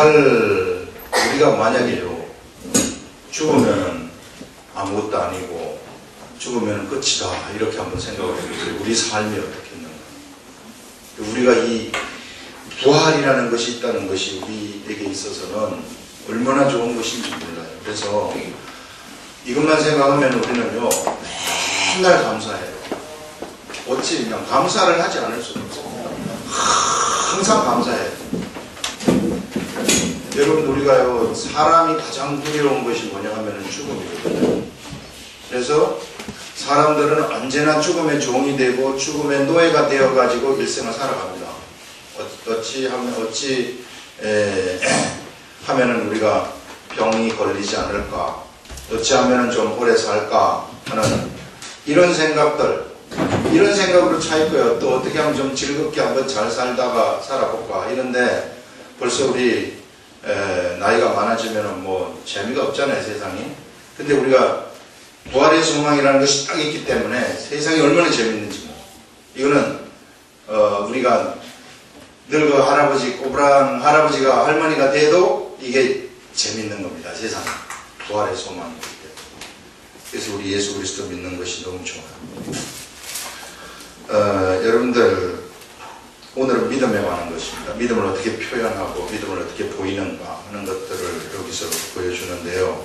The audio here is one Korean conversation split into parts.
우리가 만약에요, 죽으면 아무것도 아니고 죽으면 끝이다 이렇게 한번 생각을 해보세요. 우리 삶이 어떻겠는가. 우리가 이 부활이라는 것이 있다는 것이 우리에게 있어서는 얼마나 좋은 것인지 몰라요. 그래서 이것만 생각하면 우리는요 맨날 감사해요. 어찌 그냥 감사를 하지 않을 수가 없어요. 항상 감사해요. 여러분, 우리가요 사람이 가장 두려운 것이 뭐냐 하면 죽음이거든요. 그래서 사람들은 언제나 죽음의 종이 되고 죽음의 노예가 되어 가지고 일생을 살아갑니다. 어찌 하면은 우리가 병이 걸리지 않을까, 어찌 하면은 좀 오래 살까 하는 이런 생각으로 차 있고요. 또 어떻게 하면 좀 즐겁게 한번 잘 살다가 살아볼까 이런데 벌써 우리 나이가 많아지면은 뭐 재미가 없잖아요, 세상이. 근데 우리가 부활의 소망이라는 것이 딱 있기 때문에 세상이 얼마나 재밌는지 이거는 우리가 늙어 꼬부랑 할아버지가 할머니가 돼도 이게 재밌는 겁니다. 세상에 부활의 소망이기 때문에. 그래서 우리 예수 그리스도 믿는 것이 너무 좋아요. 여러분들, 오늘은 믿음에 관한 것입니다. 믿음을 어떻게 표현하고 믿음을 어떻게 보이는가 하는 것들을 여기서 보여주는데요.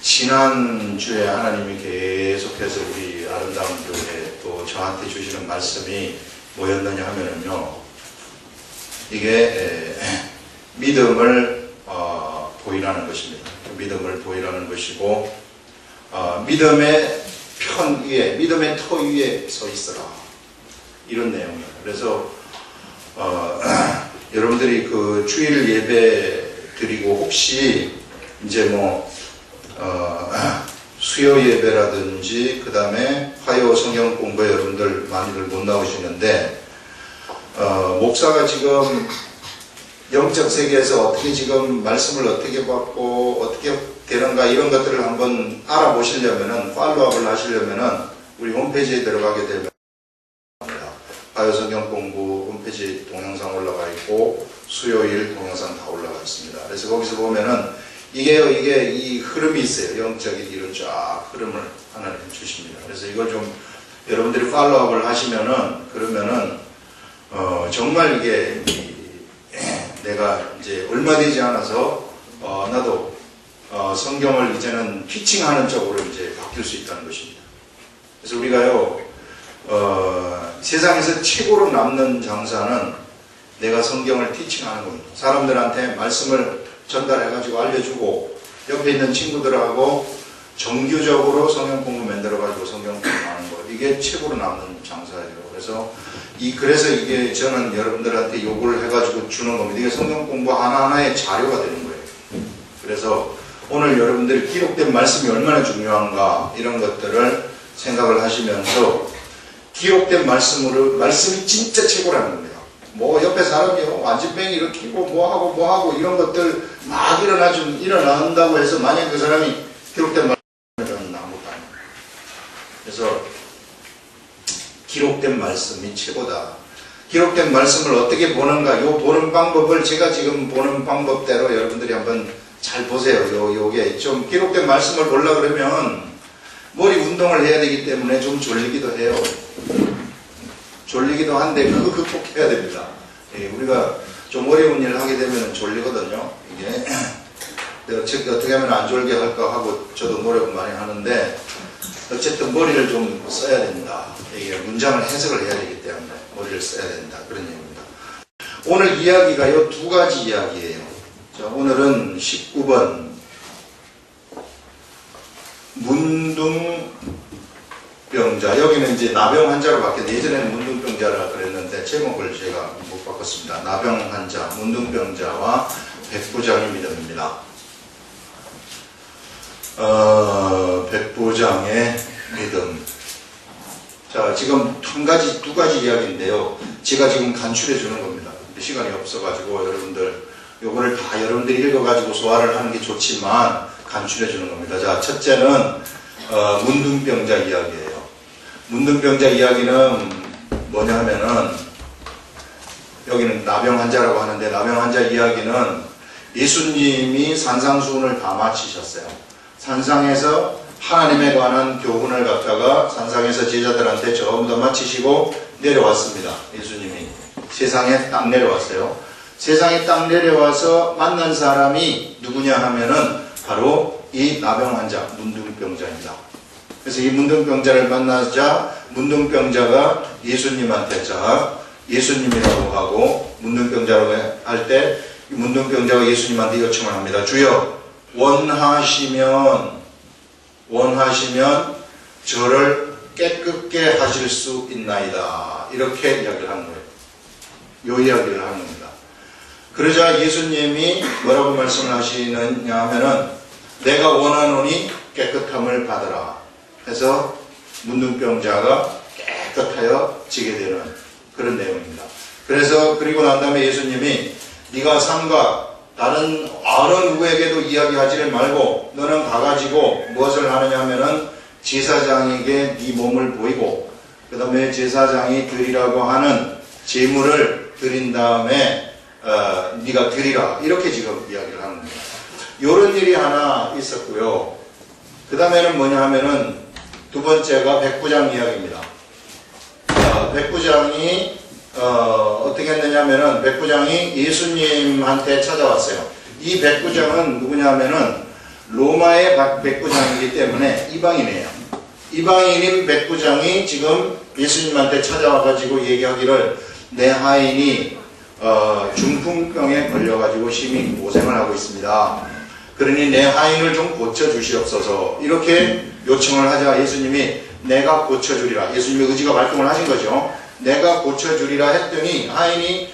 지난주에 하나님이 계속해서 우리 아름다운 교회 또 저한테 주시는 말씀이 뭐였느냐 하면은요, 이게 믿음을 보이라는 것입니다. 믿음을 보이라는 것이고, 믿음의 편 위에, 믿음의 터 위에 서 있어라, 이런 내용이에요. 그래서 여러분들이 그 주일 예배 드리고 혹시 이제 뭐 수요 예배라든지 그 다음에 화요 성경 공부에 여러분들 많이들 못 나오시는데, 목사가 지금 영적 세계에서 어떻게 지금 말씀을 어떻게 받고 어떻게 되는가 이런 것들을 한번 알아보시려면은, 팔로우업을 하시려면은 우리 홈페이지에 들어가게 되면 화요 성경 공부 홈페이지 동영상 올라가 있고 수요일 동영상 다 올라가 있습니다. 그래서 거기서 보면은 이게 이 흐름이 있어요. 영적인 이런 쫙 흐름을 하나님 주십니다. 그래서 이걸 좀 여러분들이 팔로우업을 하시면은, 그러면은 정말 이게 내가 이제 얼마 되지 않아서 나도 성경을 이제는 티칭하는 쪽으로 이제 바뀔 수 있다는 것입니다. 그래서 우리가요 세상에서 최고로 남는 장사는 내가 성경을 티칭하는 겁니다. 사람들한테 말씀을 전달해가지고 알려주고 옆에 있는 친구들하고 정규적으로 성경 공부 만들어가지고 성경 공부하는 거, 이게 최고로 남는 장사예요. 그래서 이게 저는 여러분들한테 요구를 해가지고 주는 겁니다. 이게 성경 공부 하나하나의 자료가 되는 거예요. 그래서 오늘 여러분들이 기록된 말씀이 얼마나 중요한가 이런 것들을 생각을 하시면서, 기록된 말씀이 진짜 최고라는 겁니다. 뭐 옆에 사람이요 완전병이 일으키고 뭐하고 이런 것들 막 일어난다고 해서 만약 그 사람이 기록된 말씀은 아무것도 아닙니다. 그래서 기록된 말씀이 최고다. 기록된 말씀을 어떻게 보는가, 요 보는 방법을 제가 지금 보는 방법대로 여러분들이 한번 잘 보세요. 요게 좀 기록된 말씀을 보려고 그러면 머리 운동을 해야 되기 때문에 좀 졸리기도 해요. 졸리기도 한데 그거 극복해야 됩니다. 우리가 좀 어려운 일을 하게 되면 졸리거든요. 이게 어떻게 하면 안 졸게 할까 하고 저도 노력을 많이 하는데, 어쨌든 머리를 좀 써야 된다. 이게 문장을 해석을 해야 되기 때문에 머리를 써야 된다, 그런 얘기입니다. 오늘 이야기가 요 두 가지 이야기예요. 자, 오늘은 19번 문둥병자. 여기는 이제 나병 환자로 바뀌었는데, 예전에는 문둥병자라 그랬는데 제목을 제가 못 바꿨습니다. 나병 환자, 문둥병자와 백부장의 믿음입니다. 백부장의 믿음. 자, 지금 두 가지 이야기인데요. 제가 지금 간추려 주는 겁니다. 시간이 없어가지고 여러분들 요거를 다 여러분들이 읽어가지고 소화를 하는 게 좋지만 간추려 주는 겁니다. 자, 첫째는 문둥병자 이야기예요. 문둥병자 이야기는 뭐냐 하면은, 여기는 나병 환자라고 하는데, 나병 환자 이야기는 예수님이 산상수훈을 다 마치셨어요. 산상에서 하나님에 관한 교훈을 갖다가 산상에서 제자들한테 전부 다 마치시고 내려왔습니다. 예수님이 세상에 딱 내려왔어요. 세상에 딱 내려와서 만난 사람이 누구냐 하면은 바로 이 나병 환자, 문둥병자입니다. 그래서 이 문둥병자를 만나자 문둥병자가 예수님한테 자 예수님이라고 하고 문둥병자라고 할 때 문둥병자가 예수님한테 요청을 합니다. 주여 원하시면 저를 깨끗게 하실 수 있나이다. 이렇게 이야기를 하는 거예요. 요 이야기를 하는 겁니다. 그러자 예수님이 뭐라고 말씀을 하시느냐 하면은 내가 원하노니 깨끗함을 받으라 해서 문둥병자가 깨끗하여 지게 되는 그런 내용입니다. 그래서 그리고 난 다음에 예수님이 네가 삼가 다른 어느 누구에게도 이야기하지를 말고 너는 가가지고 무엇을 하느냐 하면은 제사장에게 네 몸을 보이고 그 다음에 제사장이 드리라고 하는 제물을 드린 다음에 네가 드리라 이렇게 지금 이야기를 하는 겁니다. 이런 일이 하나 있었고요. 그 다음에는 뭐냐 하면은 두 번째가 백부장 이야기입니다. 백부장이 어떻게 했느냐면은 백부장이 예수님한테 찾아왔어요. 이 백부장은 누구냐면은 로마의 백부장이기 때문에 이방인이에요. 이방인인 백부장이 지금 예수님한테 찾아와가지고 얘기하기를 내 하인이 중풍병에 걸려가지고 심히 고생을 하고 있습니다. 그러니 내 하인을 좀 고쳐주시옵소서 이렇게 요청을 하자 예수님이 내가 고쳐주리라. 예수님의 의지가 발동을 하신 거죠. 내가 고쳐주리라 했더니 하인이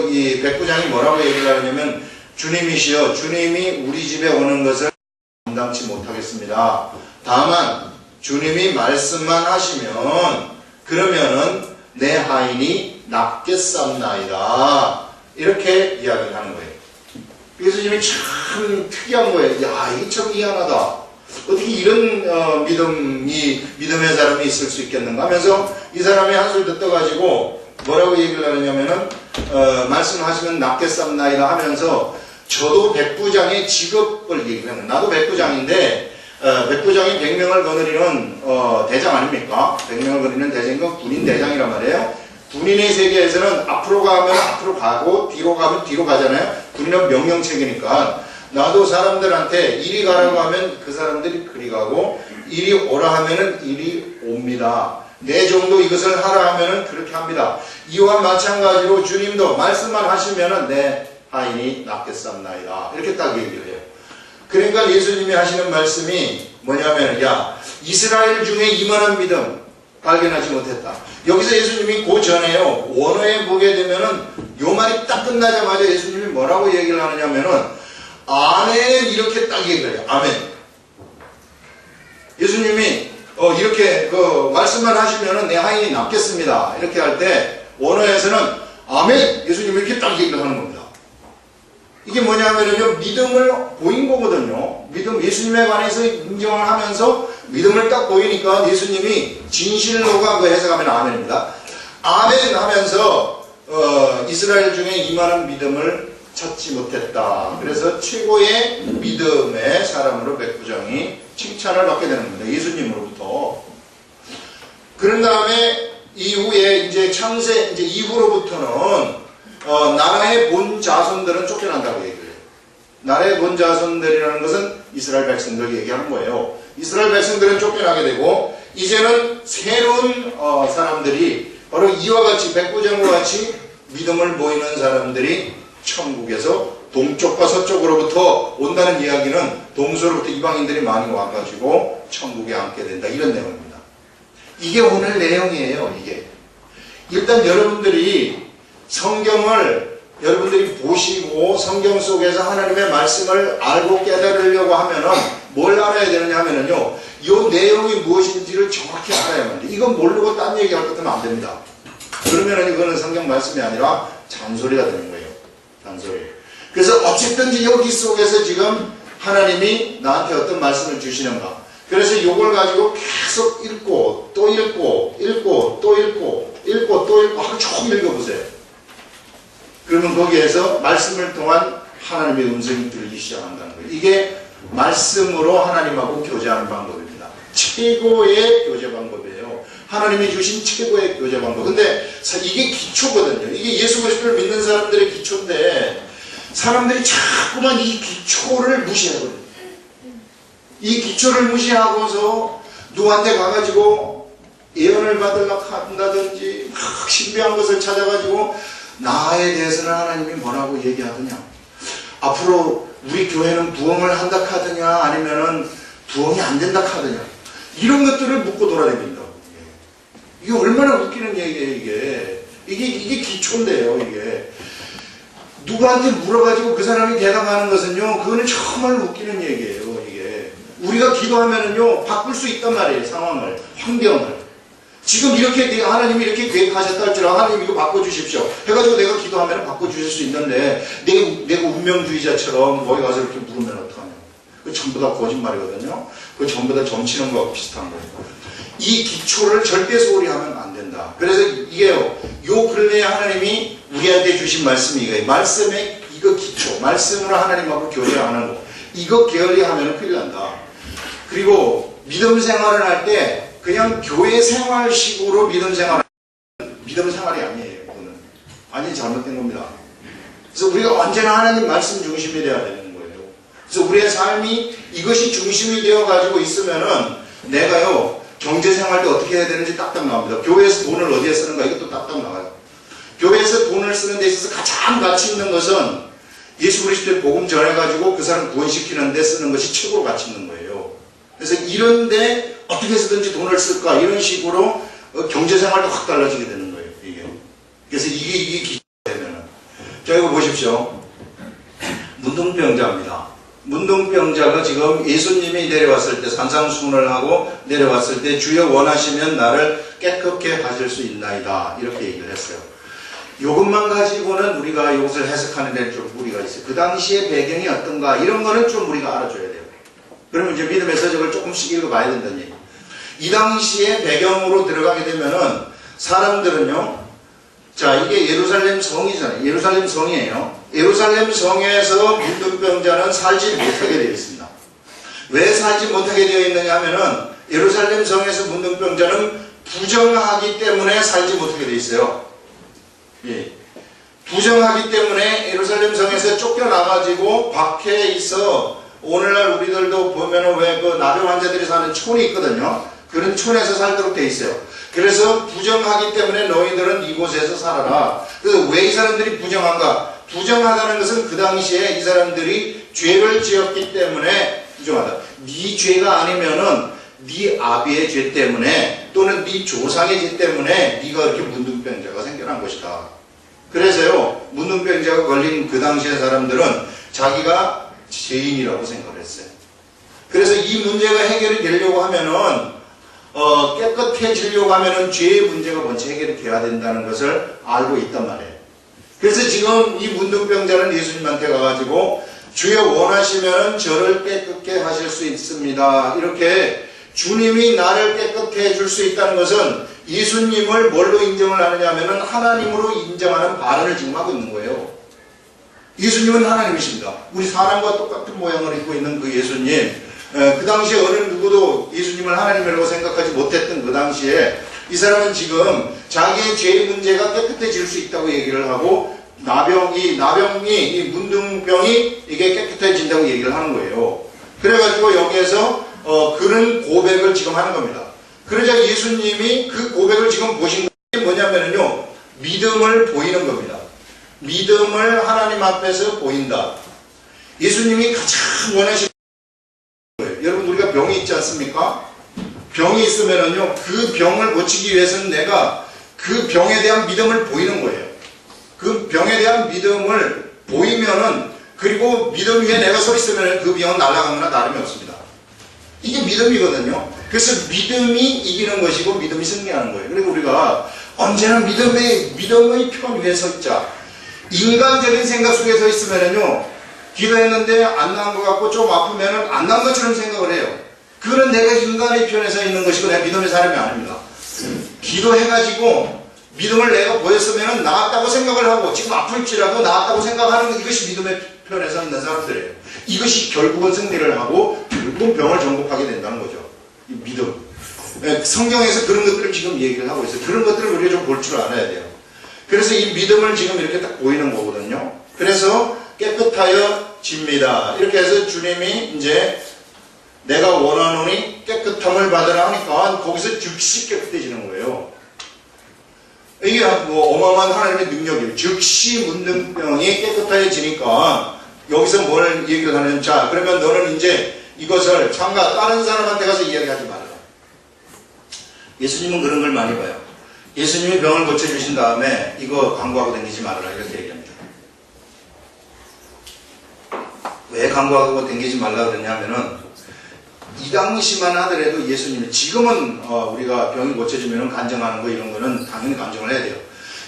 이 백부장이 뭐라고 얘기를 하냐면 주님이시여 주님이 우리 집에 오는 것을 감당치 못하겠습니다. 다만 주님이 말씀만 하시면 그러면은 내 하인이 낫겠사옵나이다. 이렇게 이야기를 하는 거예요. 예수님이 참 특이한 거예요. 야, 이게 참 희한하다. 어떻게 이런 믿음의 사람이 있을 수 있겠는가 하면서 이 사람이 한술 떠가지고 뭐라고 얘기를 하느냐면은 말씀하시면 낫겠사옵나이다 하면서 저도 백부장의 직업을 얘기하는 나도 백부장인데 백부장이 100명을 거느리는 대장 아닙니까? 100명을 거느리는 대장은 군인 대장이란 말이에요. 군인의 세계에서는 앞으로 가면 앞으로 가고 뒤로 가면 뒤로 가잖아요. 군인은 명령체계니까 나도 사람들한테 이리 가라고 하면 그 사람들이 그리 가고 이리 오라 하면은 이리 옵니다. 내 정도 이것을 하라 하면은 그렇게 합니다. 이와 마찬가지로 주님도 말씀만 하시면은 내 하인이 낫겠사옵나이다. 이렇게 딱 얘기를 해요. 그러니까 예수님이 하시는 말씀이 뭐냐면 야 이스라엘 중에 이만한 믿음 발견하지 못했다. 여기서 예수님이 그 전에요. 원어에 보게 되면은 요 말이 딱 끝나자마자 예수님이 뭐라고 얘기를 하느냐면은 아멘 이렇게 딱 얘기를 해요. 아멘. 예수님이 이렇게 말씀만 하시면은 내 하인이 낫겠습니다. 이렇게 할 때 원어에서는 아멘 예수님이 이렇게 딱 얘기를 하는 겁니다. 이게 뭐냐면요 믿음을 보인 거거든요. 믿음 예수님에 관해서 인정을 하면서 믿음을 딱 보이니까 예수님이 진실로가 그 해석하면 아멘입니다. 아멘 하면서 이스라엘 중에 이만한 믿음을 찾지 못했다. 그래서 최고의 믿음의 사람으로 백부장이 칭찬을 받게 되는 겁니다. 예수님으로부터. 그런 다음에 이후에 이제 창세 이제 이후로부터는 나라의 본 자손들은 쫓겨난다고 얘기해요. 나라의 본 자손들이라는 것은 이스라엘 백성들 얘기하는 거예요. 이스라엘 백성들은 쫓겨나게 되고 이제는 새로운 사람들이 바로 이와 같이 백부장과 같이 믿음을 보이는 사람들이 천국에서 동쪽과 서쪽으로부터 온다는 이야기는 동서로부터 이방인들이 많이 와가지고 천국에 앉게 된다 이런 내용입니다. 이게 오늘 내용이에요. 이게 일단 여러분들이 성경을 여러분들이 보시고 성경 속에서 하나님의 말씀을 알고 깨달으려고 하면은 뭘 알아야 되느냐 하면은요 이 내용이 무엇인지를 정확히 알아야만 돼. 이건 모르고 딴 얘기할 것은 안 됩니다. 그러면은 이거는 성경 말씀이 아니라 잔소리가 되는 거예요. 잔소리. 그래서 어쨌든지 여기 속에서 지금 하나님이 나한테 어떤 말씀을 주시는가. 그래서 이걸 가지고 계속 읽고 또 읽고 읽고 또 읽고 읽고 또 읽고 하루 종일 읽어보세요. 그러면 거기에서 말씀을 통한 하나님의 음성이 들리기 시작한다는 거예요. 이게 말씀으로 하나님하고 교제하는 방법입니다. 최고의 교제 방법이에요. 하나님이 주신 최고의 교제 방법. 근데 이게 기초거든요. 이게 예수 그리스도를 믿는 사람들의 기초인데 사람들이 자꾸만 이 기초를 무시하거든요. 이 기초를 무시하고서 누구한테 가가지고 예언을 받으려고 한다든지 막 신비한 것을 찾아가지고 나에 대해서는 하나님이 뭐라고 얘기하더냐, 앞으로 우리 교회는 부흥을 한다 하더냐, 아니면은 부흥이 안 된다 하더냐, 이런 것들을 묻고 돌아다닌다고. 이게 얼마나 웃기는 얘기예요. 이게 기초인데요. 이게 누구한테 물어가지고 그 사람이 대답하는 것은요, 그거는 정말 웃기는 얘기예요. 이게 우리가 기도하면은요 바꿀 수 있단 말이에요. 상황을, 환경을. 지금 이렇게 하나님이 이렇게 계획하셨다 할지라 하나님 이거 바꿔주십시오 해가지고 내가 기도하면 바꿔주실 수 있는데 내가 운명주의자처럼 거기 가서 이렇게 물으면 어떡하냐. 그거 전부 다 거짓말이거든요. 그거 전부 다 점치는 거하고 비슷한 거예요. 이 기초를 절대 소홀히 하면 안 된다. 그래서 이게요, 요 근래에 하나님이 우리한테 주신 말씀이 이거예요. 말씀의 이거 기초, 말씀으로 하나님하고 교제하는 거, 이거 게을리하면 큰일 난다. 그리고 믿음 생활을 할 때 그냥 교회 생활식으로 믿음 생활이 아니에요. 그거는 완전히 잘못된 겁니다. 그래서 우리가 언제나 하나님 말씀 중심이 되어야 되는 거예요. 그래서 우리의 삶이 이것이 중심이 되어 가지고 있으면은 내가요 경제 생활도 어떻게 해야 되는지 딱딱 나옵니다. 교회에서 돈을 어디에 쓰는가 이것도 딱딱 나와요. 교회에서 돈을 쓰는 데 있어서 가장 가치 있는 것은 예수 그리스도의 복음 전해가지고 그 사람 구원시키는 데 쓰는 것이 최고로 가치 있는 거예요. 그래서 이런데 어떻게 해서든지 돈을 쓸까 이런 식으로 경제생활도 확 달라지게 되는 거예요. 이게. 그래서 이게 기초되면은. 자, 이거 보십시오. 문둥병자입니다. 문둥병자가 지금 예수님이 내려왔을 때 산상수훈을 하고 내려왔을 때 주여 원하시면 나를 깨끗게 하실 수 있나이다 이렇게 얘기를 했어요. 이것만 가지고는 우리가 이것을 해석하는 데 좀 무리가 있어요. 그 당시의 배경이 어떤가 이런 거는 좀 우리가 알아줘야 돼요. 그러면 이제 믿음의 서적을 조금씩 읽어봐야 된다는 얘기. 이 당시의 배경으로 들어가게 되면은 사람들은요, 자, 이게 예루살렘 성이잖아요. 예루살렘 성이에요. 예루살렘 성에서 문둥병자는 살지 못하게 되어 있습니다. 왜 살지 못하게 되어 있느냐 하면은 예루살렘 성에서 문둥병자는 부정하기 때문에 살지 못하게 되어 있어요. 예. 부정하기 때문에 예루살렘 성에서 쫓겨나가지고 밖에 있어. 오늘날 우리들도 보면은 왜 그 나병 환자들이 사는 촌이 있거든요. 그런 촌에서 살도록 돼 있어요. 그래서 부정하기 때문에 너희들은 이곳에서 살아라. 그래서 왜 이 사람들이 부정한가? 부정하다는 것은 그 당시에 이 사람들이 죄를 지었기 때문에 부정하다. 네 죄가 아니면은 네 아비의 죄 때문에 또는 네 조상의 죄 때문에 네가 이렇게 문둥병자가 생겨난 것이다. 그래서요, 문둥병자가 걸린 그 당시의 사람들은 자기가 죄인이라고 생각을 했어요. 그래서 이 문제가 해결이 되려고 하면은 깨끗해지려고 하면은 죄의 문제가 먼저 해결이 돼야 된다는 것을 알고 있단 말이에요. 그래서 지금 이 문둥병자는 예수님한테 가가지고 주여 원하시면은 저를 깨끗게 하실 수 있습니다. 이렇게 주님이 나를 깨끗게 해줄 수 있다는 것은 예수님을 뭘로 인정을 하느냐 하면은 하나님으로 인정하는 발언을 지금 하고 있는 거예요. 예수님은 하나님이십니다. 우리 사람과 똑같은 모양을 입고 있는 그 예수님, 그 당시에 어느 누구도 예수님을 하나님이라고 생각하지 못했던 그 당시에 이 사람은 지금 자기의 죄의 문제가 깨끗해질 수 있다고 얘기를 하고 나병이 이 문둥병이 이게 깨끗해진다고 얘기를 하는 거예요. 그래가지고 여기에서 그런 고백을 지금 하는 겁니다. 그러자 예수님이 그 고백을 지금 보신 게 뭐냐면요, 믿음을 보이는 겁니다. 믿음을 하나님 앞에서 보인다. 예수님이 가장 원하시는 거예요. 여러분, 우리가 병이 있지 않습니까? 병이 있으면은요, 그 병을 고치기 위해서는 내가 그 병에 대한 믿음을 보이는 거예요. 그 병에 대한 믿음을 보이면은, 그리고 믿음 위에 내가 서 있으면 그 병은 날아가거나 다름이 없습니다. 이게 믿음이거든요. 그래서 믿음이 이기는 것이고 믿음이 승리하는 거예요. 그리고 우리가 언제나 믿음의 편 위에 서 있자. 인간적인 생각 속에 서 있으면은요, 기도했는데 안 나은 것 같고 좀 아프면은 안 나은 것처럼 생각을 해요. 그거는 내가 인간의 편에 서 있는 것이고 내가 믿음의 사람이 아닙니다. 기도해가지고 믿음을 내가 보였으면 나았다고 생각을 하고 지금 아플지라도 나았다고 생각하는 이것이 믿음의 편에 서 있는 사람들이에요. 이것이 결국은 승리를 하고 결국은 병을 정복하게 된다는 거죠. 이 믿음. 성경에서 그런 것들을 지금 얘기를 하고 있어요. 그런 것들을 우리가 좀 볼 줄 알아야 돼요. 그래서 이 믿음을 지금 이렇게 딱 보이는 거거든요. 그래서 깨끗하여 집니다. 이렇게 해서 주님이 이제 내가 원하노니 깨끗함을 받으라 하니까 거기서 즉시 깨끗해지는 거예요. 이게 뭐 어마어마한 하나님의 능력이에요. 즉시 문둥병이 깨끗해지니까 여기서 뭘 얘기를 하냐면, 자 그러면 너는 이제 이것을 참가 다른 사람한테 가서 이야기하지 말아라. 예수님은 그런 걸 많이 봐요. 예수님이 병을 고쳐주신 다음에 이거 광고하고 다니지 말아라 이렇게 얘기합니다. 왜 광고하고 다니지 말라 그러냐면은 이 당시만 하더라도 예수님이 지금은 우리가 병이 고쳐지면 간증하는 거 이런 거는 당연히 간증을 해야 돼요.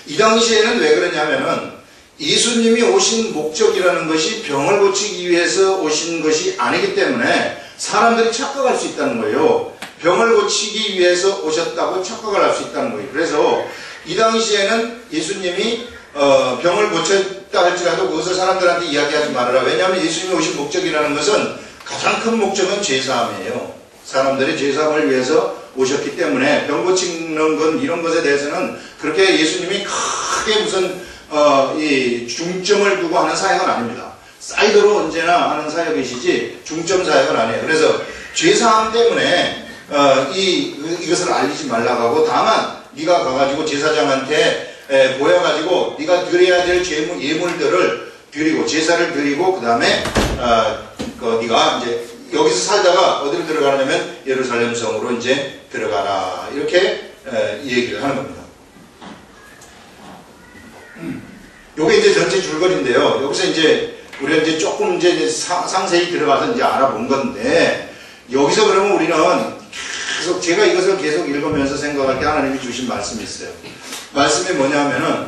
이 당시에는 왜 그러냐면은 예수님이 오신 목적이라는 것이 병을 고치기 위해서 오신 것이 아니기 때문에 사람들이 착각할 수 있다는 거예요. 병을 고치기 위해서 오셨다고 착각을 할 수 있다는 거예요. 그래서 이 당시에는 예수님이 병을 고쳤다 할지라도 그것을 사람들한테 이야기하지 말아라. 왜냐하면 예수님이 오신 목적이라는 것은 가장 큰 목적은 죄사함이에요. 사람들이 죄사함을 위해서 오셨기 때문에 병 고치는 건 이런 것에 대해서는 그렇게 예수님이 크게 무슨 이 중점을 두고 하는 사역은 아닙니다. 사이드로 언제나 하는 사역이시지 중점 사역은 아니에요. 그래서 죄사함 때문에 이것을 알리지 말라고 하고, 다만 네가 가가지고 제사장한테 보여가지고 네가 드려야 될 예물들을 드리고 제사를 드리고 그 다음에 네가 이제 여기서 살다가 어디로 들어가냐면 예루살렘 성으로 이제 들어가라 이렇게 얘기를 하는 겁니다. 요게 이제 전체 줄거리인데요. 여기서 이제 우리가 이제 조금 이제 상세히 들어가서 이제 알아본 건데, 여기서 그러면 우리는 계속 제가 이것을 계속 읽으면서 생각할 때 하나님이 주신 말씀이 있어요. 말씀이 뭐냐면은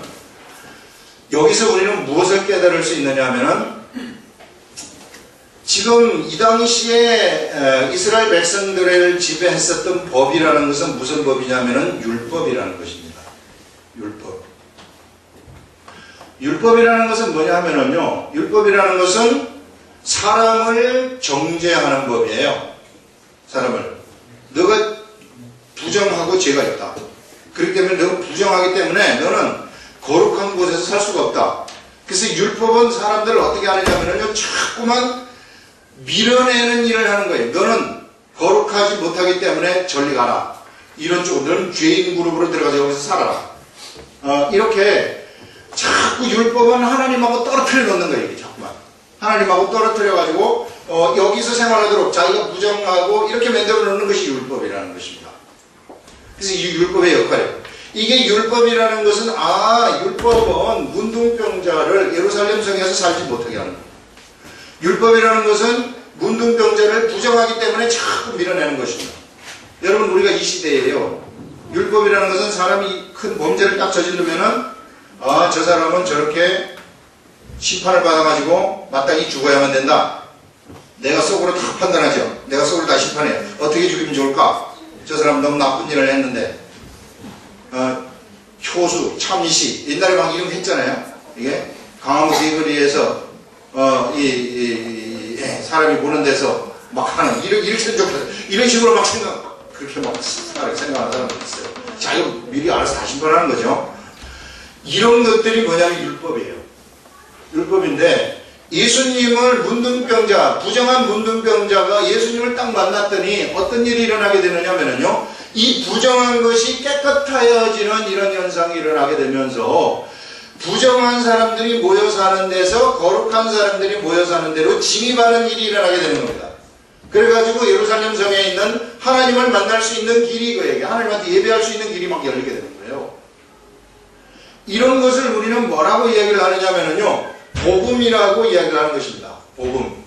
여기서 우리는 무엇을 깨달을 수 있느냐 하면은 지금 이 당시에 이스라엘 백성들을 지배했었던 법이라는 것은 무슨 법이냐면은 율법이라는 것입니다. 율법. 율법이라는 것은 뭐냐 하면은요, 율법이라는 것은 사람을 정죄하는 법이에요. 사람을. 너가 부정하고 죄가 있다. 그렇기 때문에 너가 부정하기 때문에 너는 거룩한 곳에서 살 수가 없다. 그래서 율법은 사람들을 어떻게 하느냐면요, 자꾸만 밀어내는 일을 하는 거예요. 너는 거룩하지 못하기 때문에 저리 가라. 이런 쪽으로 너는 죄인 그룹으로 들어가서 여기서 살아라. 이렇게 자꾸 율법은 하나님하고 떨어뜨려 놓는 거예요. 이게 자꾸만 하나님하고 떨어뜨려 가지고 여기서 생활하도록 자기가 부정하고 이렇게 만들어 놓는 것이 율법이라는 것입니다. 그래서 이 율법의 역할이에요. 이게 율법이라는 것은 율법은 문둥병자를 예루살렘 성에서 살지 못하게 하는 거예요. 율법이라는 것은 문둥병자를 부정하기 때문에 자꾸 밀어내는 것입니다. 여러분, 우리가 이 시대에요, 율법이라는 것은 사람이 큰 범죄를 딱 저지르면은 저 사람은 저렇게 심판을 받아가지고 마땅히 죽어야만 된다. 내가 속으로 다 판단하죠. 내가 속으로 다 심판해요. 어떻게 죽이면 좋을까? 저 사람 너무 나쁜 일을 했는데. 효수, 참이시, 옛날에 막 이런 거 했잖아요. 이게 강화도 대거리에서 사람이 보는 데서 막 하는 이런 식으로 막 그렇게 막 생각하는 사람도 있어요. 자기가 미리 알아서 다 심판하는 거죠. 이런 것들이 뭐냐면 율법이에요. 율법인데, 예수님을 문둥병자, 부정한 문둥병자가 예수님을 딱 만났더니 어떤 일이 일어나게 되느냐면요, 이 부정한 것이 깨끗하여지는 이런 현상이 일어나게 되면서 부정한 사람들이 모여 사는 데서 거룩한 사람들이 모여 사는 데로 진입하는 일이 일어나게 되는 겁니다. 그래가지고 예루살렘 성에 있는 하나님을 만날 수 있는 길이 그에게, 하나님한테 예배할 수 있는 길이 막 열리게 되는 거예요. 이런 것을 우리는 뭐라고 이야기를 하느냐면요, 복음이라고 이야기를 하는 것입니다. 복음.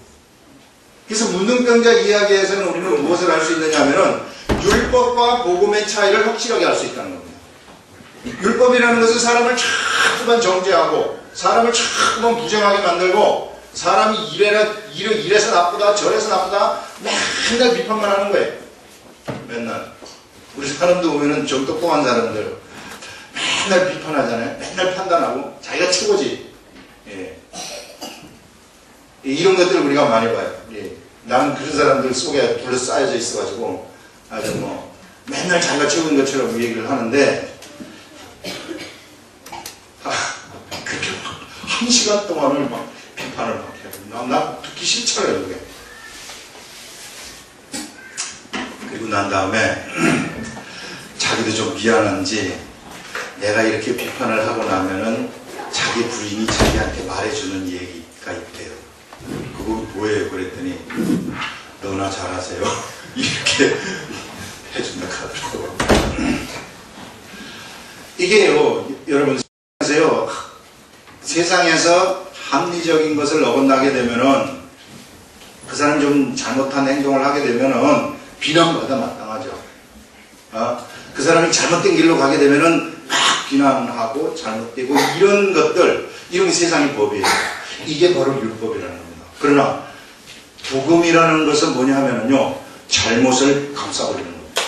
그래서 문둥병자 이야기에서는 우리는 무엇을 할 수 있느냐면은 율법과 복음의 차이를 확실하게 알 수 있다는 겁니다. 율법이라는 것은 사람을 자꾸만 정죄하고 사람을 자꾸만 부정하게 만들고 사람이 이래서 나쁘다 저래서 나쁘다 맨날 비판만 하는 거예요. 맨날 우리 사람도 보면은 좀 똑똑한 사람들 맨날 비판하잖아요. 맨날 판단하고 자기가 최고지. 예. 이런 것들을 우리가 많이 봐요. 예. 나는 그런 사람들 속에 둘러싸여져 있어가지고 아주 뭐 맨날 자기가 최고인 것처럼 얘기를 하는데 그렇게 막 1시간 동안을 막 비판을 막 해요. 나 듣기 싫잖아요, 그게. 그리고 난 다음에 자기도 좀 미안한지 내가 이렇게 비판을 하고 나면은 자기 부인이 자기한테 말해주는 얘기가 있대요. 그거 뭐예요? 그랬더니 너나 잘하세요. 이렇게 해준다 하더라고요. 이게요, 여러분 아세요? 세상에서 합리적인 것을 어긋나게 되면은 그 사람이 좀 잘못한 행동을 하게 되면은 비난받아 마땅하죠. 그 사람이 잘못된 길로 가게 되면은 막 비난하고 잘못되고 이런 것들, 이런 게 세상의 법이에요. 이게 바로 율법이라는 겁니다. 그러나 복음이라는 것은 뭐냐 하면은요, 잘못을 감싸버리는 겁니다.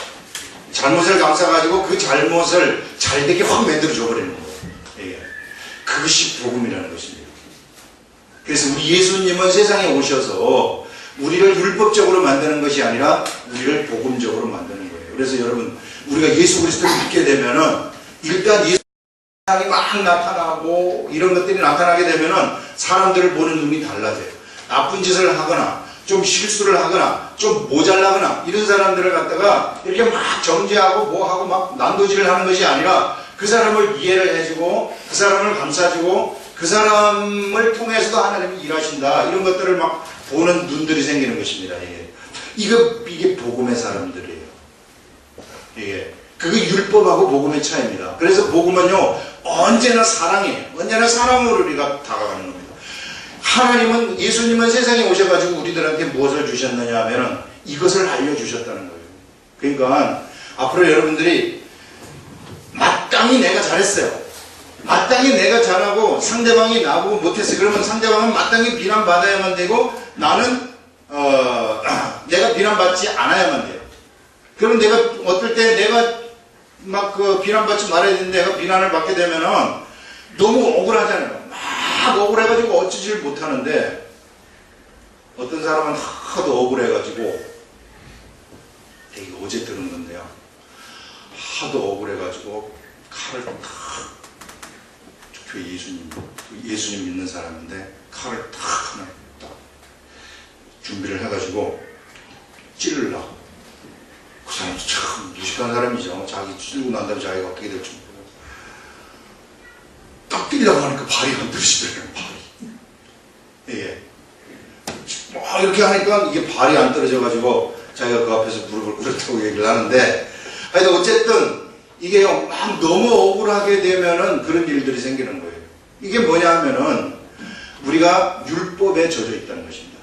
잘못을 감싸가지고 그 잘못을 잘되게 확 만들어줘 버리는 거예요. 예. 그것이 복음이라는 것입니다. 그래서 우리 예수님은 세상에 오셔서 우리를 율법적으로 만드는 것이 아니라 우리를 복음적으로 만드는 거예요. 그래서 여러분, 우리가 예수 그리스도를 믿게 되면은 일단 예수 세상이 막 나타나고 이런 것들이 나타나게 되면은 사람들을 보는 눈이 달라져요. 나쁜 짓을 하거나 좀 실수를 하거나 좀 모자라거나 이런 사람들을 갖다가 이렇게 막 정죄하고 뭐하고 막 난도질을 하는 것이 아니라 그 사람을 이해를 해주고 그 사람을 감싸주고 그 사람을 통해서도 하나님이 일하신다, 이런 것들을 막 보는 눈들이 생기는 것입니다. 이게 복음의 사람들이에요. 그게 율법하고 복음의 차이입니다. 그래서 복음은요, 언제나 사랑이에요. 언제나 사랑으로 우리가 다가가는 겁니다. 하나님은, 예수님은 세상에 오셔가지고 우리들한테 무엇을 주셨느냐 하면은 이것을 알려주셨다는 거예요. 그러니까 앞으로 여러분들이 마땅히 내가 잘했어요, 마땅히 내가 잘하고 상대방이 나보고 못했어요. 그러면 상대방은 마땅히 비난받아야만 되고 나는 내가 비난받지 않아야만 돼요. 그럼 내가 어떨 때 내가 막 그 비난받지 말아야 되는데 내가 비난을 받게 되면은 너무 억울하잖아요. 막 억울해가지고 어찌질 못하는데 어떤 사람은 하도 억울해가지고, 되게 어제 들은 건데요, 하도 억울해가지고 칼을 탁, 교회 예수님 믿는 사람인데 칼을 탁 하나 딱 준비를 해가지고 찌르려고. 그 사람이 참 무식한 사람이죠. 자기 찌르고 난 다음에 자기가 어떻게 될지 모르고 딱 뛰려고 하니까 발이 안 떨어지더라고요. 발이. 막 이렇게 하니까 이게 발이 안 떨어져가지고 자기가 그 앞에서 무릎을 꿇었다고 얘기를 하는데, 하여튼 어쨌든 이게요, 막 너무 억울하게 되면은 그런 일들이 생기는 거예요. 이게 뭐냐 하면은 우리가 율법에 젖어 있다는 것입니다.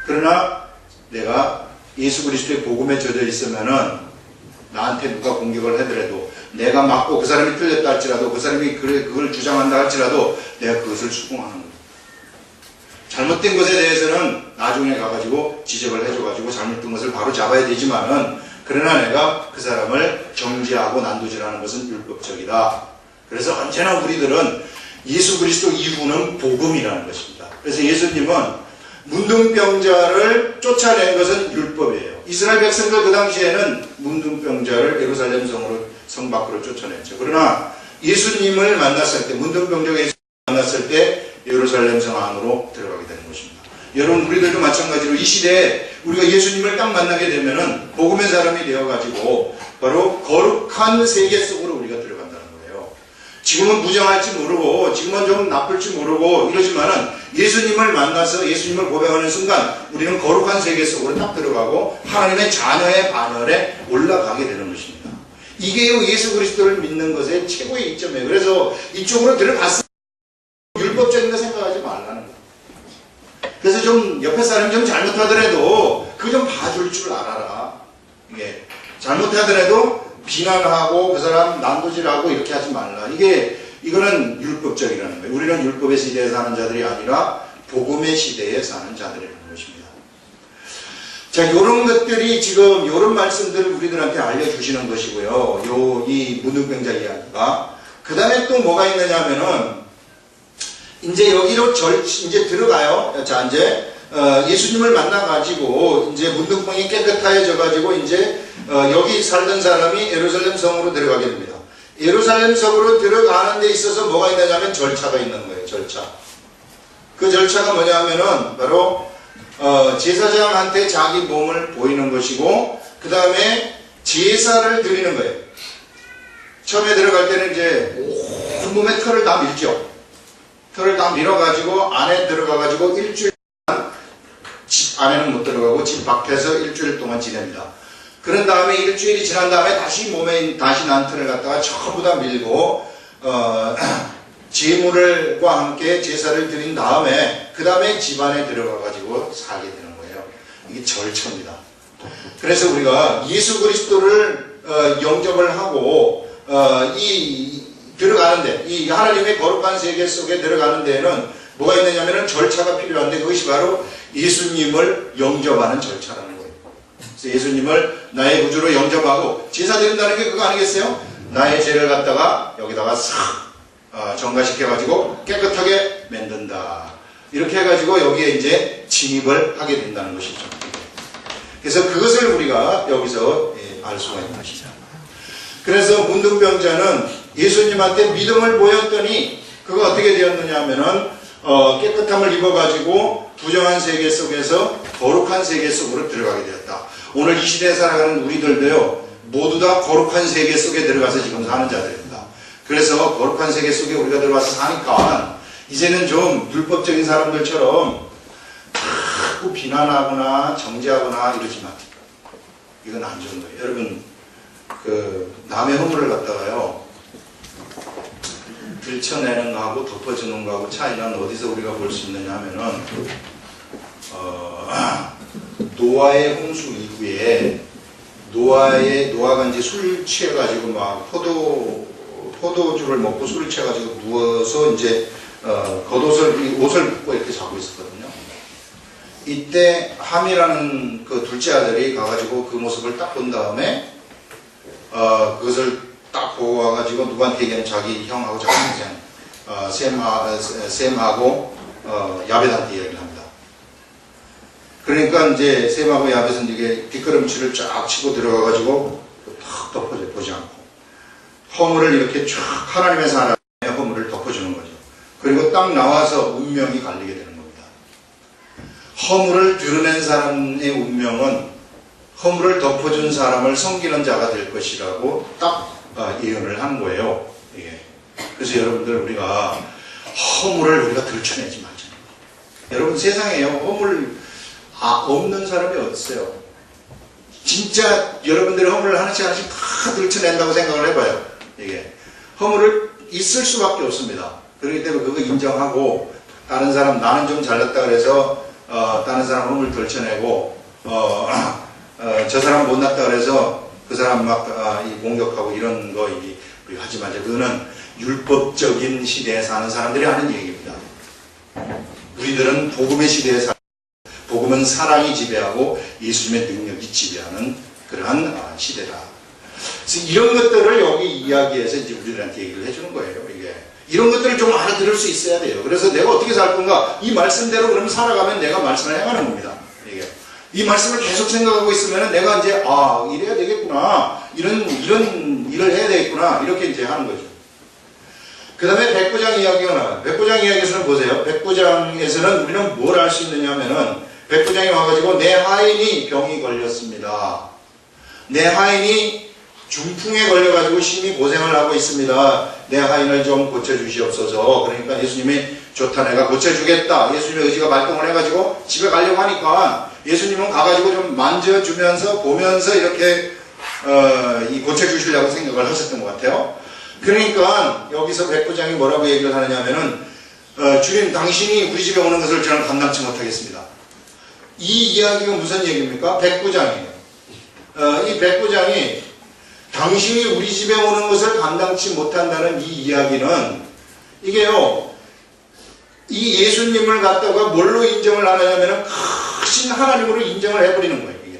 그러나 내가 예수 그리스도의 복음에 젖어 있으면은 나한테 누가 공격을 하더라도, 내가 맞고 그 사람이 틀렸다 할지라도, 그 사람이 그걸 주장한다 할지라도 내가 그것을 수긍하는 거예요. 잘못된 것에 대해서는 나중에 가가지고 지적을 해줘가지고 잘못된 것을 바로 잡아야 되지만은, 그러나 내가 그 사람을 정죄하고 난도질하는 것은 율법적이다. 그래서 언제나 우리들은 예수 그리스도 이후는 복음이라는 것입니다. 그래서 예수님은 문둥병자를 쫓아낸 것은 율법이에요. 이스라엘 백성들 그 당시에는 문둥병자를 예루살렘 성 밖으로 쫓아냈죠. 그러나 예수님을 만났을 때, 문둥병자가 예수님을 만났을 때 예루살렘 성 안으로 들어가게 되는 것입니다. 여러분, 우리들도 마찬가지로 이 시대에 우리가 예수님을 딱 만나게 되면은 복음의 사람이 되어가지고 바로 거룩한 세계 속으로 우리가 들어간다는 거예요. 지금은 무정할지 모르고, 지금은 좀 나쁠지 모르고 이러지만은 예수님을 만나서 예수님을 고백하는 순간 우리는 거룩한 세계 속으로 딱 들어가고 하나님의 자녀의 반열에 올라가게 되는 것입니다. 이게요, 예수 그리스도를 믿는 것의 최고의 이점이에요. 그래서 이쪽으로 들어갔을 때 율법적인 거 생각하지 말라는 거예요. 그래서 좀 옆에 사람이 좀 잘못하더라도 그거 좀 봐줄 줄 알아라. 이게 잘못하더라도 비난하고 그 사람 난도질하고 이렇게 하지 말라. 이거는 율법적이라는 거예요. 우리는 율법의 시대에 사는 자들이 아니라 복음의 시대에 사는 자들이라는 것입니다. 자, 요런 것들이 지금 요런 말씀들을 우리들한테 알려주시는 것이고요. 이 문둥병자 이야기가. 그 다음에 또 뭐가 있느냐 하면은, 이제 여기로 이제 들어가요. 자, 이제, 예수님을 만나가지고, 이제 문둥병이 깨끗해져가지고, 이제, 여기 살던 사람이 예루살렘 성으로 들어가게 됩니다. 예루살렘 성으로 들어가는 데 있어서 뭐가 있느냐 하면 절차가 있는 거예요. 절차. 그 절차가 뭐냐 하면은, 바로, 제사장한테 자기 몸을 보이는 것이고, 그 다음에 제사를 드리는 거예요. 처음에 들어갈 때는 이제 온몸에 털을 다 밀죠. 털을 다 밀어가지고 안에 들어가가지고 일주일 동안 집 안에는 못 들어가고 집 밖에서 일주일 동안 지냅니다. 그런 다음에 일주일이 지난 다음에 다시 몸에 다시 난 털을 갖다가 전부 다 밀고 제물과 함께 제사를 드린 다음에 그 다음에 집안에 들어가가지고 살게 되는 거예요. 이게 절차입니다. 그래서 우리가 예수 그리스도를 영접을 하고 들어가는데 이 하나님의 거룩한 세계 속에 들어가는 데에는 뭐가 있느냐면은 절차가 필요한데 그것이 바로 예수님을 영접하는 절차라는 거예요. 그래서 예수님을 나의 구주로 영접하고 제사 드린다는 게 그거 아니겠어요? 나의 죄를 갖다가 여기다가 싹 정가시켜가지고 깨끗하게 만든다. 이렇게 해가지고 여기에 이제 진입을 하게 된다는 것이죠. 그래서 그것을 우리가 여기서 알 수가 있는 것이죠. 그래서 문둥병자는 예수님한테 믿음을 보였더니 그거 어떻게 되었느냐 하면은 깨끗함을 입어가지고 부정한 세계 속에서 거룩한 세계 속으로 들어가게 되었다. 오늘 이 시대에 살아가는 우리들도요 모두 다 거룩한 세계 속에 들어가서 지금 사는 자들입니다. 그래서 거룩한 세계 속에 우리가 들어가서 사니까 이제는 좀 율법적인 사람들처럼 자꾸 비난하거나 정죄하거나 이러지만 이건 안 좋은 거예요. 여러분 남의 허물을 갖다가요 들춰내는 거하고 덮어주는 거하고 차이는 어디서 우리가 볼 수 있느냐 하면은 노아의 홍수 이후에 노아가 이제 술 취해가지고 막 포도주를 먹고 술을 취해가지고 누워서 이제 겉옷을 옷을 입고 이렇게 자고 있었거든요. 이때 함이라는 그 둘째 아들이 가가지고 그 모습을 딱 본 다음에 그것을 딱 보고 와가지고 누구한테 얘기하면 자기 형하고 자기 동생 셈하고 야벳한테 이야기를 합니다. 그러니까 이제 셈하고 야벳은 이게 뒷걸음치를 쫙 치고 들어가가지고 탁 덮어져 보지 않고 허물을 이렇게 쫙 하나님의 사람의 허물을 덮어주는 거죠. 그리고 딱 나와서 운명이 갈리게 되는 겁니다. 허물을 드러낸 사람의 운명은 허물을 덮어준 사람을 섬기는 자가 될 것이라고 딱 예언을 한 거예요. 예. 그래서 여러분들 우리가 허물을 우리가 들춰내지 말자. 여러분 세상에요 허물 없는 사람이 어딨어요? 진짜 여러분들이 허물을 하나씩 다 들춰낸다고 생각을 해봐요. 이게 허물을 있을 수밖에 없습니다. 그렇기 때문에 그거 인정하고 다른 사람 나는 좀 잘났다 그래서 다른 사람 허물 들춰내고 저 사람 못났다 그래서 그 사람 막 공격하고 이런 거 우리가 하지 말자. 그거는 율법적인 시대에 사는 사람들이 하는 얘기입니다. 우리들은 복음의 시대에 살고 복음은 사랑이 지배하고 예수님의 능력이 지배하는 그러한 시대다. 그래서 이런 것들을 여기 이야기해서 이제 우리들한테 얘기를 해주는 거예요. 이게 이런 것들을 좀 알아들을 수 있어야 돼요. 그래서 내가 어떻게 살 건가 이 말씀대로 그러면 살아가면 내가 말씀을 행하는 겁니다. 이게 이 말씀을 계속 생각하고 있으면 내가 이제 이래야 되겠구나 이런 일을 해야 되겠구나 이렇게 이제 하는 거죠. 그 다음에 백부장 이야기가 나와요. 백부장 이야기에서는 보세요. 백부장에서는 우리는 뭘 알 수 있느냐 하면은 백부장이 와가지고 내 하인이 병이 걸렸습니다. 내 하인이 중풍에 걸려가지고 심히 고생을 하고 있습니다. 내 하인을 좀 고쳐주시옵소서. 그러니까 예수님이 좋다 내가 고쳐주겠다. 예수님의 의지가 발동을 해가지고 집에 가려고 하니까 예수님은 가가지고 좀 만져주면서 보면서 이렇게 고쳐주시려고 생각을 하셨던 것 같아요. 그러니까 여기서 백부장이 뭐라고 얘기를 하느냐 하면은 주님 당신이 우리 집에 오는 것을 저는 감당치 못하겠습니다. 이 이야기가 무슨 얘기입니까? 백부장이에요. 이 백부장이 당신이 우리 집에 오는 것을 감당치 못한다는 이 이야기는 이게요 이 예수님을 갖다가 뭘로 인정을 하느냐면 크신 하나님으로 인정을 해버리는 거예요. 이게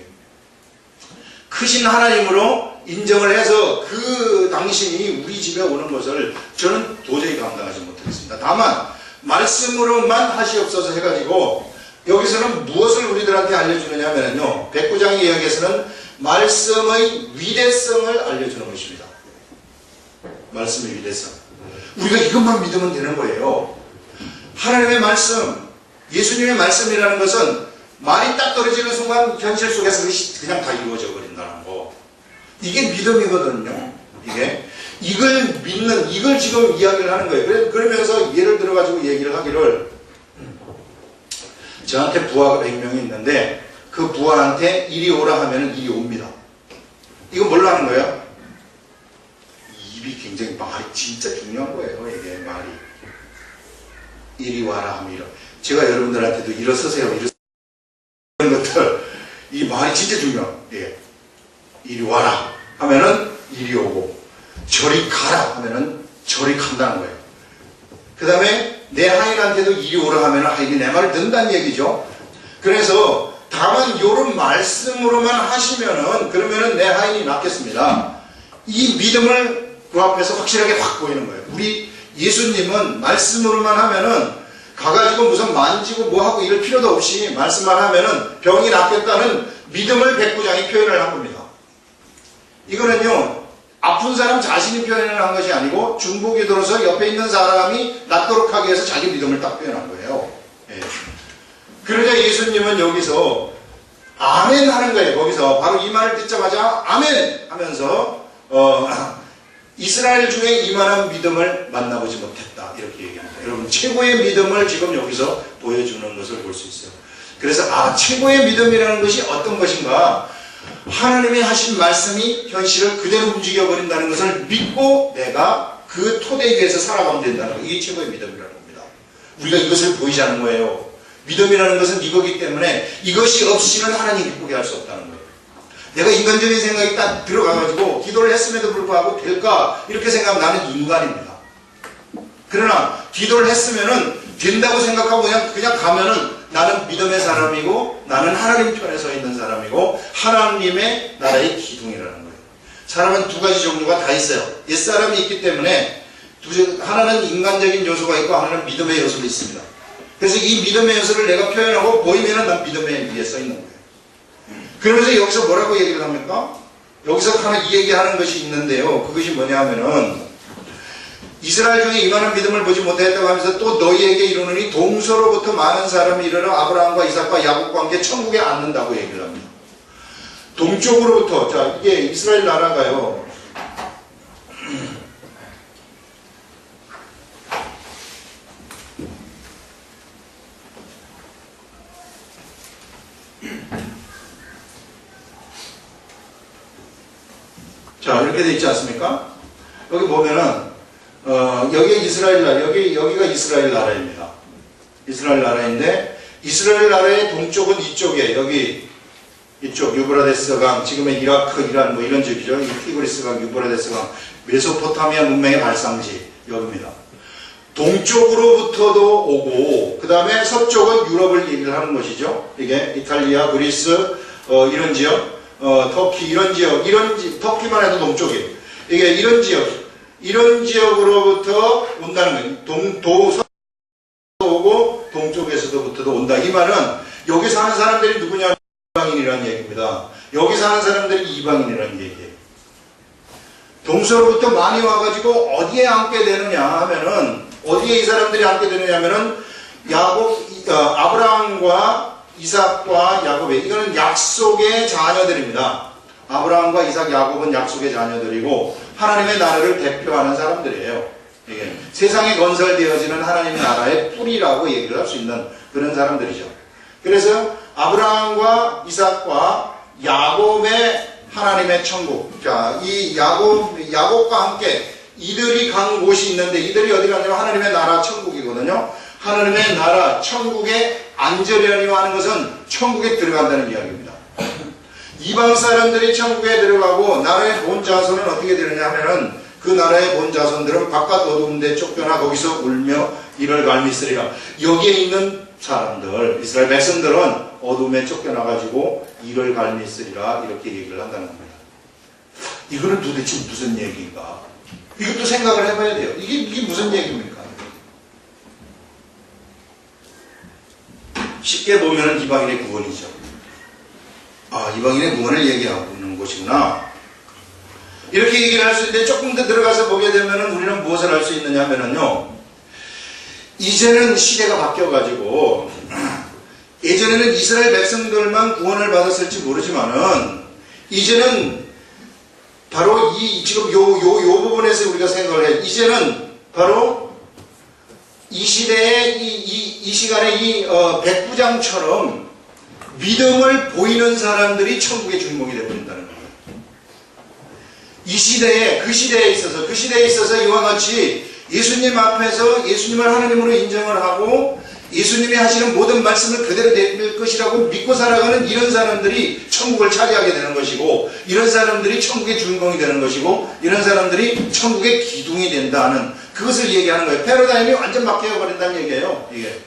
크신 하나님으로 인정을 해서 그 당신이 우리 집에 오는 것을 저는 도저히 감당하지 못하겠습니다. 다만 말씀으로만 하시옵소서 해가지고 여기서는 무엇을 우리들한테 알려주느냐 하면요, 백구장의 이야기에서는 말씀의 위대성을 알려주는 것입니다. 말씀의 위대성. 우리가 이것만 믿으면 되는 거예요. 하나님의 말씀, 예수님의 말씀이라는 것은 말이 딱 떨어지는 순간 현실 속에서 그냥 다 이루어져 버린다는 거. 이게 믿음이거든요. 이걸 믿는, 이걸 지금 이야기를 하는 거예요. 그러면서 예를 들어가지고 얘기를 하기를, 저한테 부하가 100명이 있는데 그 부하한테 이리 오라 하면 이리 옵니다. 이거 뭘로 하는 거예요? 입이 굉장히, 말이 진짜 중요한 거예요. 이게 말이. 이리 와라 하면 이런. 제가 여러분들한테도 일어서세요. 이런 것들, 이 말이 진짜 중요해요. 이리 와라 하면은 이리 오고, 저리 가라 하면은 저리 간다는 거예요. 그 다음에 내 하인한테도 이리 오라 하면은 하인이 내 말을 듣는다는 얘기죠. 그래서 다만 요런 말씀으로만 하시면은, 그러면은 내 하인이 낫겠습니다. 이 믿음을 그 앞에서 확실하게 확 보이는 거예요. 우리 예수님은 말씀으로만 하면은 가가지고 무슨 만지고 뭐하고 이럴 필요도 없이 말씀만 하면은 병이 낫겠다는 믿음을 백구장이 표현을 한 겁니다. 이거는요, 아픈 사람 자신이 표현을 한 것이 아니고 중보기 들어서 옆에 있는 사람이 낫도록 하기 위해서 자기 믿음을 딱 표현한 거예요. 그러자 예수님은 여기서 아멘 하는 거예요. 거기서 바로 이 말을 듣자마자 아멘 하면서 이스라엘 중에 이만한 믿음을 만나보지 못했다, 이렇게 얘기합니다. 여러분, 최고의 믿음을 지금 여기서 보여주는 것을 볼 수 있어요. 그래서 최고의 믿음이라는 것이 어떤 것인가, 하나님이 하신 말씀이 현실을 그대로 움직여버린다는 것을 믿고 내가 그 토대 위에서 살아가면 된다는 것, 이게 최고의 믿음이라는 겁니다. 우리가 이것을 보이지 않는 거예요. 믿음이라는 것은 이거기 때문에 이것이 없이는 하나님 기쁘게 할 수 없다는 거예요. 내가 인간적인 생각이 딱 들어가가지고 기도를 했음에도 불구하고 될까 이렇게 생각하면 나는 인간입니다. 그러나 기도를 했으면은 된다고 생각하고 그냥 가면은 나는 믿음의 사람이고 나는 하나님 편에 서 있는 사람이고 하나님의 나라의 기둥이라는 거예요. 사람은 두 가지 종류가 다 있어요. 옛사람이 있기 때문에 하나는 인간적인 요소가 있고 하나는 믿음의 요소가 있습니다. 그래서 이 믿음의 요소를 내가 표현하고 보이면은 난 믿음의 위에 서 있는 거예요. 그러면서 여기서 뭐라고 얘기를 합니까? 여기서 하나 이 얘기하는 것이 있는데요. 그것이 뭐냐 하면은 이스라엘 중에 이만한 믿음을 보지 못했다고 하면서 또 너희에게 이르노니 동서로부터 많은 사람이 이르러 아브라함과 이삭과 야곱과 함께 천국에 앉는다고 얘기를 합니다. 동쪽으로부터, 자, 이게 이스라엘 나라가요, 자, 이렇게 돼 있지 않습니까? 여기 보면은 여기 이스라엘 나라, 여기가 이스라엘 나라입니다. 이스라엘 나라인데, 이스라엘 나라의 동쪽은 이쪽에, 여기, 이쪽, 유브라데스 강, 지금의 이라크, 이란, 뭐 이런 지역이죠. 티그리스 강, 유브라데스 강, 메소포타미아 문명의 발상지, 여기입니다. 동쪽으로부터도 오고, 그 다음에 서쪽은 유럽을 얘기를 하는 것이죠. 이게 이탈리아, 그리스, 이런 지역, 터키, 이런 지역, 터키만 해도 동쪽이에요. 이게 이런 지역으로부터 온다는 거예요. 서쪽에서도 오고 동쪽에서도부터도 온다. 이 말은 여기 사는 사람들이 누구냐? 이방인이라는 얘기입니다. 여기 사는 사람들이 이방인이라는 얘기예요. 동서로부터 많이 와가지고 어디에 앉게 되느냐 하면은, 어디에 이 사람들이 앉게 되느냐 하면은 아브라함과 이삭과 야곱의, 이거는 약속의 자녀들입니다. 아브라함과 이삭, 야곱은 약속의 자녀들이고 하나님의 나라를 대표하는 사람들이에요. 이게 세상에 건설되어지는 하나님의 나라의 뿌리라고 얘기를 할 수 있는 그런 사람들이죠. 그래서 아브라함과 이삭과 야곱의 하나님의 천국. 자, 이 야곱과 함께 이들이 간 곳이 있는데, 이들이 어디 가냐면 하나님의 나라 천국이거든요. 하나님의 나라 천국에 앉으려니 하는 것은 천국에 들어간다는 이야기입니다. 이방 사람들이 천국에 들어가고 나라의 본 자손은 어떻게 되느냐 하면은, 그 나라의 본 자손들은 바깥 어두운 데 쫓겨나 거기서 울며 이를 갈미쓰리라. 여기에 있는 사람들, 이스라엘 백성들은 어둠에 쫓겨나가지고 이를 갈미쓰리라, 이렇게 얘기를 한다는 겁니다. 이거는 도대체 무슨 얘기인가? 이것도 생각을 해봐야 돼요. 이게 무슨 얘기입니까? 쉽게 보면 이방인의 구원이죠. 아, 이방인의 구원을 얘기하고 있는 것이구나. 이렇게 얘기를 할 수 있는데 조금 더 들어가서 보게 되면 우리는 무엇을 할 수 있느냐 하면요. 이제는 시대가 바뀌어가지고 예전에는 이스라엘 백성들만 구원을 받았을지 모르지만은 이제는 바로 지금 요 부분에서 우리가 생각을 해. 이제는 바로 이 시대에 이 시간에 백부장처럼 믿음을 보이는 사람들이 천국의 주인공이 되어버린다는 거예요. 이 시대에, 그 시대에 있어서 이와 같이 예수님 앞에서 예수님을 하나님으로 인정을 하고 예수님이 하시는 모든 말씀을 그대로 내릴 것이라고 믿고 살아가는 이런 사람들이 천국을 차지하게 되는 것이고, 이런 사람들이 천국의 주인공이 되는 것이고, 이런 사람들이 천국의 기둥이 된다는 그것을 얘기하는 거예요. 패러다임이 완전 바뀌어버린다는 얘기예요. 이게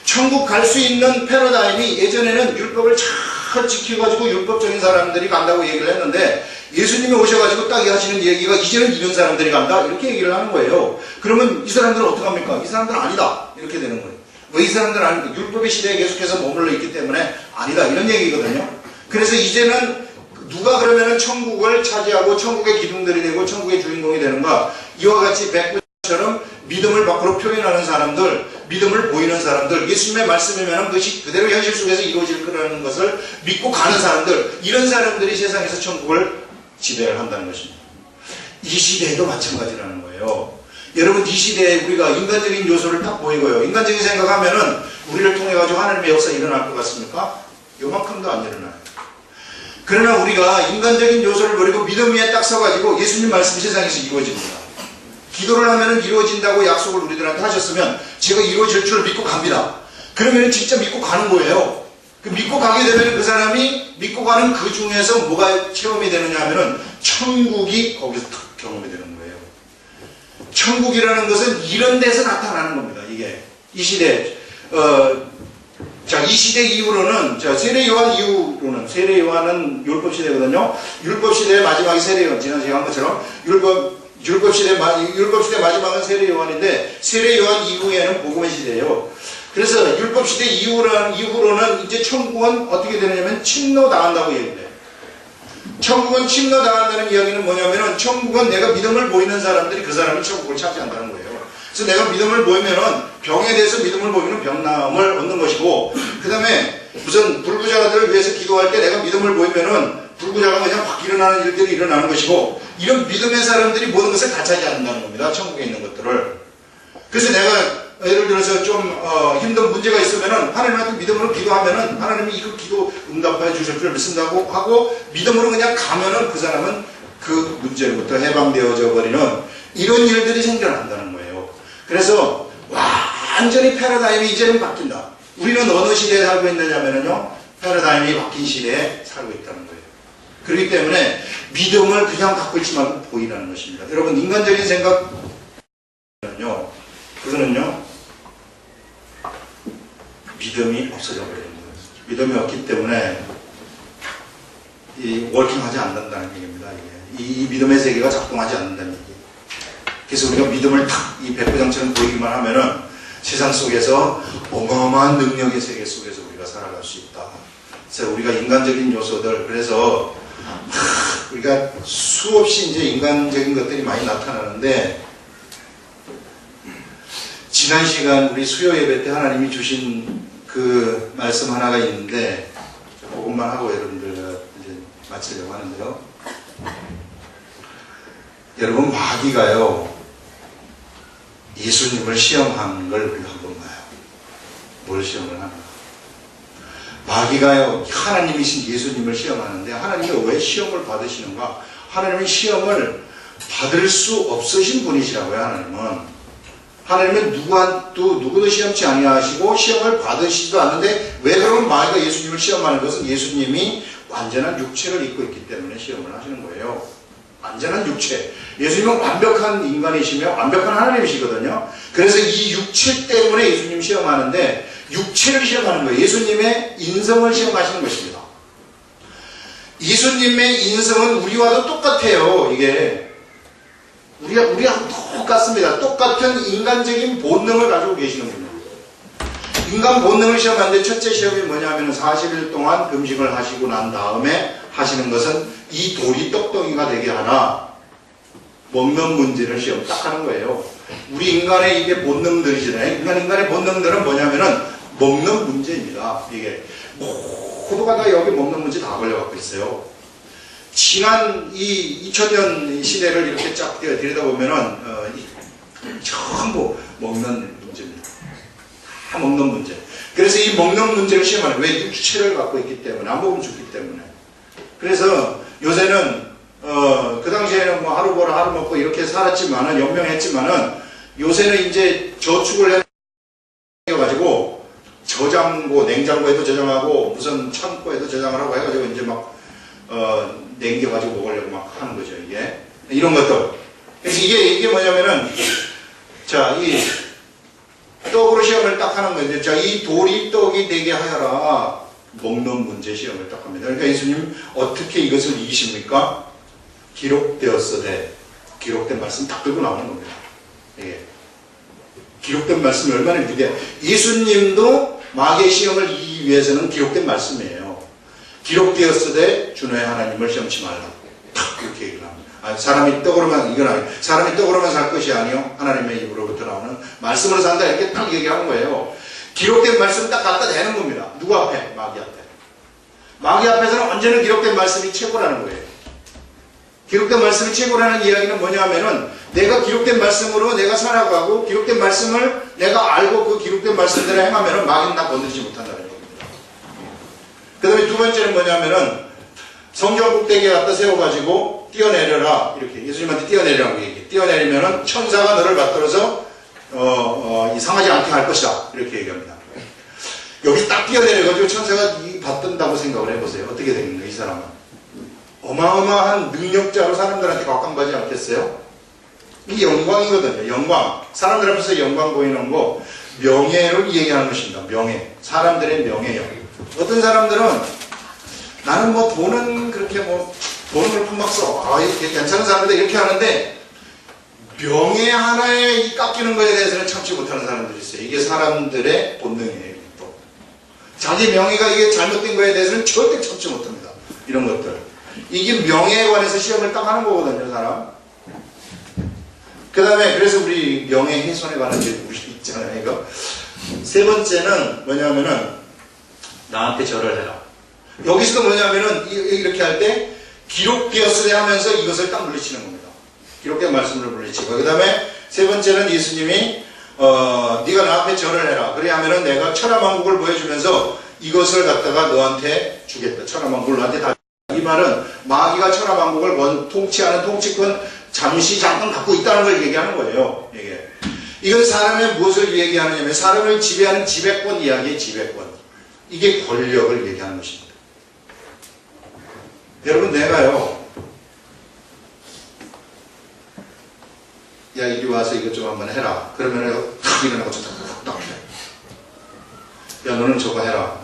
천국 갈 수 있는 패러다임이 예전에는 율법을 잘 지켜가지고 율법적인 사람들이 간다고 얘기를 했는데, 예수님이 오셔가지고 딱 하시는 얘기가 이제는 이런 사람들이 간다 이렇게 얘기를 하는 거예요. 그러면 이 사람들은 어떡합니까? 이 사람들은 아니다 이렇게 되는 거예요. 왜 이 사람들은 아닙니까? 율법의 시대에 계속해서 머물러 있기 때문에 아니다 이런 얘기거든요. 그래서 이제는 누가 그러면은 천국을 차지하고 천국의 기둥들이 되고 천국의 주인공이 되는가? 이와 같이 백부처럼 믿음을 밖으로 표현하는 사람들, 믿음을 보이는 사람들, 예수님의 말씀이면 그것이 그대로 현실 속에서 이루어질 거라는 것을 믿고 가는 사람들, 이런 사람들이 세상에서 천국을 지배를 한다는 것입니다. 이 시대에도 마찬가지라는 거예요. 여러분, 이 시대에 우리가 인간적인 요소를 딱 보이고요. 인간적인 생각하면은 우리를 통해 가지고 하나님의 역사가 일어날 것 같습니까? 요만큼도 안 일어나요. 그러나 우리가 인간적인 요소를 버리고 믿음 위에 딱 서가지고 예수님 말씀이 세상에서 이루어집니다. 기도를 하면은 이루어진다고 약속을 우리들한테 하셨으면 제가 이루어질 줄 믿고 갑니다. 그러면 진짜 믿고 가는 거예요. 그 믿고 가게 되면 그 사람이 믿고 가는 그 중에서 뭐가 체험이 되느냐 하면은 천국이 거기서 탁 경험이 되는 거예요. 천국이라는 것은 이런 데서 나타나는 겁니다. 이게 이 시대 이 시대 이후로는 세례 요한 이후로는 세례 요한은 율법 시대거든요. 율법 시대의 마지막이 세례 요한, 지난 시간 한 것처럼 율법 시대 마지막은 세례 요한인데 세례 요한 이후에는 복음의 시대예요. 그래서 율법 시대 이후로는 이제 천국은 어떻게 되느냐면 침노당한다고 얘기해요. 천국은 침노당한다는 이야기는 뭐냐면은 천국은 내가 믿음을 보이는 사람들이 그 사람이 천국을 차지한다는 거예요. 그래서 내가 믿음을 보이면은 병에 대해서 믿음을 보이면 병남을 얻는 것이고, 그 다음에 무슨 불구자들을 위해서 기도할 때 내가 믿음을 보이면은 불구자가 그냥 확 일어나는 일들이 일어나는 것이고, 이런 믿음의 사람들이 모든 것을 다 차지한다는 겁니다. 천국에 있는 것들을. 그래서 내가 예를 들어서 좀 힘든 문제가 있으면은 하나님한테 믿음으로 기도하면은 하나님이 이거 기도 응답해 주실 줄 믿는다고 하고 믿음으로 그냥 가면은 그 사람은 그 문제로부터 해방되어져 버리는 이런 일들이 생겨난다는 거예요. 그래서 완전히 패러다임이 이제는 바뀐다. 우리는 어느 시대에 살고 있느냐면요, 패러다임이 바뀐 시대에 살고 있다는 거예요. 그렇기 때문에 믿음을 그냥 갖고 있지 말고 보이라는 것입니다. 여러분, 인간적인 생각은요, 그거는요, 믿음이 없어져 버리는 거예요. 믿음이 없기 때문에 워킹하지 않는다는 얘기입니다. 이 믿음의 세계가 작동하지 않는다는 얘기. 그래서 우리가 믿음을 탁 이 백부장처럼 보이기만 하면은 세상 속에서 어마어마한 능력의 세계 속에서 우리가 살아갈 수 있다. 그래서 우리가 인간적인 요소들, 그래서 우리가 수없이 이제 인간적인 것들이 많이 나타나는데, 지난 시간 우리 수요 예배 때 하나님이 주신 그 말씀 하나가 있는데, 그것만 하고 여러분들 이제 마치려고 하는데요. 여러분, 마귀가요, 예수님을 시험하는 걸 우리가 한번 봐요. 뭘 시험을 하나? 마귀가요, 하나님이신 예수님을 시험하는데, 하나님이 왜 시험을 받으시는가? 하나님은 시험을 받을 수 없으신 분이시라고요. 하나님은 누구도 시험치 아니하시고 시험을 받으시지도 않는데, 왜 그러면 마귀가 예수님을 시험하는 것은 예수님이 완전한 육체를 입고 있기 때문에 시험을 하시는 거예요. 완전한 육체. 예수님은 완벽한 인간이시며 완벽한 하나님이시거든요. 그래서 이 육체 때문에 예수님 시험하는데, 육체를 시험하는 거예요. 예수님의 인성을 시험하시는 것입니다. 예수님의 인성은 우리와도 똑같아요. 이게 우리하고 똑같습니다. 똑같은 인간적인 본능을 가지고 계시는 분이에요. 인간 본능을 시험하는데 첫째 시험이 뭐냐면 40일 동안 금식을 하시고 난 다음에 하시는 것은 이 돌이 떡덩이가 되게 하나 먹는 문제를 시험 딱 하는 거예요. 우리 인간의 이게 본능들이잖아요. 인간의 본능들은 뭐냐면은 먹는 문제입니다. 이게 모두가 다 여기 먹는 문제 다 걸려갖고 있어요. 지난 이 2000년 시대를 이렇게 쫙 들여다보면은 전부 먹는 문제입니다. 다 먹는 문제. 그래서 이 먹는 문제를 시험하는 왜 육체를 갖고 있기 때문에 안 먹으면 죽기 때문에. 그래서 요새는 그 당시에는 뭐 하루 벌어 하루 먹고 이렇게 살았지만은 연명했지만은 요새는 이제 저축을 해가지고 저장고 냉장고에도 저장하고 무슨 창고에도 저장을 하고 해가지고 이제 막 냉겨가지고 먹으려고 막 하는 거죠. 이게 이런 것들. 그래서 이게 뭐냐면은 자 이 떡으로 시험을 딱 하는 건데 자 이 돌이 떡이 되게 하여라 먹는 문제 시험을 딱 합니다. 그러니까 예수님 어떻게 이것을 이기십니까? 기록되었으되 기록된 말씀 딱 들고 나오는 겁니다. 예. 기록된 말씀이 얼마나 위대해. 예수님도 마귀의 시험을 이기기 위해서는 기록된 말씀이에요. 기록되었으되 주 너의 하나님을 시험치 말라. 딱 그렇게 얘기를 합니다. 사람이 떡으로만 이건 아니에요. 사람이 떡으로만 살 것이 아니요 하나님의 입으로부터 나오는 말씀으로 산다 이렇게 딱 얘기하는 거예요. 기록된 말씀 딱 갖다 대는 겁니다. 누구 앞에? 마귀 앞에. 마귀 앞에서는 언제나 기록된 말씀이 최고라는 거예요. 기록된 말씀이 최고라는 이야기는 뭐냐 하면은 내가 기록된 말씀으로 내가 살아가고 기록된 말씀을 내가 알고 그 기록된 말씀대로 행하면은 마귀는 나 건드리지 못한다는 겁니다. 그 다음에 두 번째는 뭐냐면은 성전 꼭대기에 갖다 세워가지고 뛰어내려라 이렇게 예수님한테 뛰어내리라고 얘기해. 뛰어내리면은 천사가 너를 받들어서 이상하지 않게 할 것이다 이렇게 얘기합니다. 여기 딱 뛰어내려가지고 천사가 받든다고 생각을 해보세요. 어떻게 되겠는가 이 사람은. 어마어마한 능력자로 사람들한테 각광받지 않겠어요? 이게 영광이거든요. 영광. 사람들 앞에서 영광 보이는 거 명예를 얘기하는 것입니다. 명예. 사람들의 명예요. 어떤 사람들은 나는 뭐 돈은 그렇게 뭐 돈을 그렇게 막 써. 이렇게 괜찮은 사람들 이렇게 하는데 명예 하나에 이 깎이는 것에 대해서는 참지 못하는 사람들이 있어요. 이게 사람들의 본능이에요. 또. 자기 명예가 이게 잘못된 것에 대해서는 절대 참지 못합니다. 이런 것들. 이게 명예에 관해서 시험을 딱 하는 거거든요, 사람. 그 다음에, 그래서 우리 명예 훼손에 관한 우리 있잖아요, 이거. 세 번째는 뭐냐면은, 나한테 절을 해라. 여기서도 뭐냐면은, 이렇게 할 때, 기록되었으려 하면서 이것을 딱 물리치는 겁니다. 기록된 말씀을 물리치고. 그 다음에, 세 번째는 예수님이, 네가 나 앞에 절을 해라. 그래 하면은 내가 천하만국을 보여주면서 이것을 갖다가 너한테 주겠다. 천하만국을 너한테 다. 이 말은 마귀가 천하만국을 통치하는 통치권 잠깐 갖고 있다는 걸 얘기하는 거예요. 이게. 이건 사람의 무엇을 얘기하느냐면 사람을 지배하는 지배권 이야기의 지배권. 이게 권력을 얘기하는 것입니다. 여러분 내가요. 야 이리 와서 이것 좀 한번 해라. 그러면 탁 일어나고 탁 해. 야 너는 저거 해라.